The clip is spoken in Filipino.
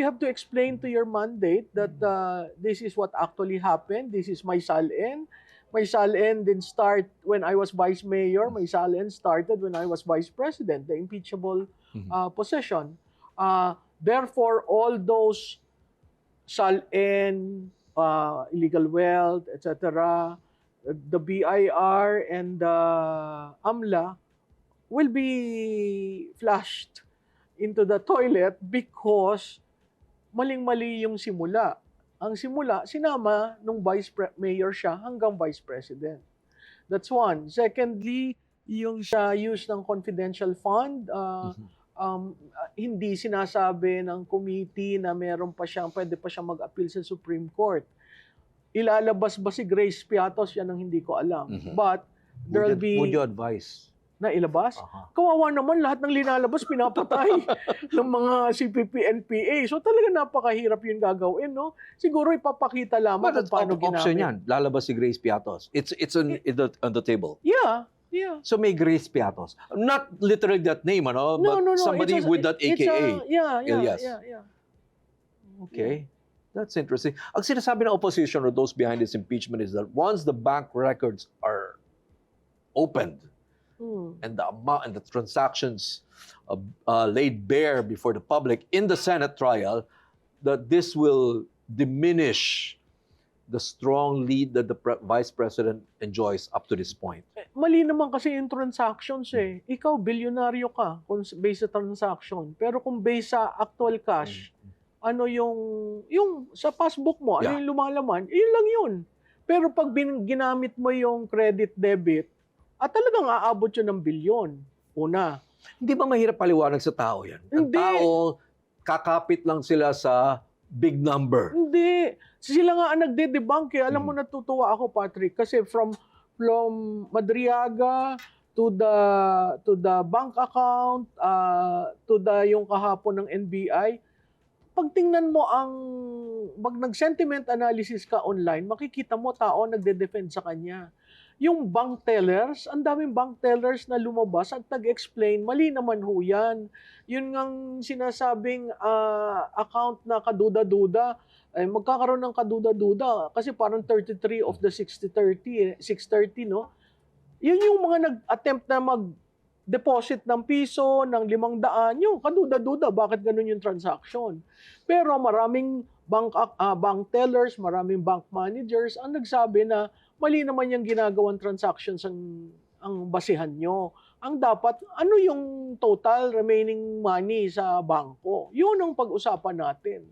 you have to explain to your mandate that this is what actually happened. This is my SALN. My SALN didn't start when I was vice mayor. My SALN started when I was vice president, the impeachable position. Therefore, all those SALN, illegal wealth, etc., the BIR and the AMLA will be flushed into the toilet because maling-mali yung simula. Ang simula, sinama nung mayor siya hanggang vice president. That's one. Secondly, yung sa use ng confidential fund, hindi sinasabi ng committee na meron pa siyang, pwede pa siyang mag-appeal sa Supreme Court. Ilalabas ba si Grace Piatos? Yan ang hindi ko alam. But there'll be... Would you advise? Na ilabas? Kawawa naman, lahat ng linalabas pinapatay ng mga CPP, NPA. So talaga napakahirap yung gagawin, no? Siguro ipapakita lamang kung paano ginamit. Option yan, lalabas si Grace Piatos. It's on the table. Yeah, yeah. So may Grace Piatos. Not literally that name, ano? No, but somebody with that AKA. Yeah. Okay. That's interesting. Ang sinasabi ng opposition or those behind this impeachment is that once the bank records are opened, and the transactions laid bare before the public in the Senate trial, that this will diminish the strong lead that the Vice President enjoys up to this point. Mali naman kasi yung transactions eh. Ikaw, bilyonaryo ka kung based sa transaction. Pero kung based sa actual cash, ano yung sa passbook mo, ano yung lumalaman, yun lang yun. Pero pag ginamit mo yung credit debit, at talagang aabot yun ng bilyon. Una. Hindi ba mahirap paliwanag sa tao yan? Hindi. Ang tao, kakapit lang sila sa big number. Hindi. Sila nga ang nagde-debunk eh. Alam mo, natutuwa ako, Patrick, kasi from Madriaga to the bank account, to yung kahapon ng NBI, pag tingnan mo pag nag-sentiment analysis ka online, makikita mo tao nagde-defend sa kanya. Yung bank tellers, ang daming bank tellers na lumabas at nag-explain, mali naman ho yan. Yun ngang sinasabing account na kaduda-duda, magkakaroon ng kaduda-duda kasi parang 33 of the 630, no? Yun yung mga nag-attempt na mag-deposit ng piso, ng 500, yung kaduda-duda, bakit ganun yung transaction? Pero maraming bank tellers, maraming bank managers ang nagsabi na mali naman yung ginagawang transactions ang basihan nyo. Ang dapat, ano yung total remaining money sa bangko? Yun ang pag-usapan natin.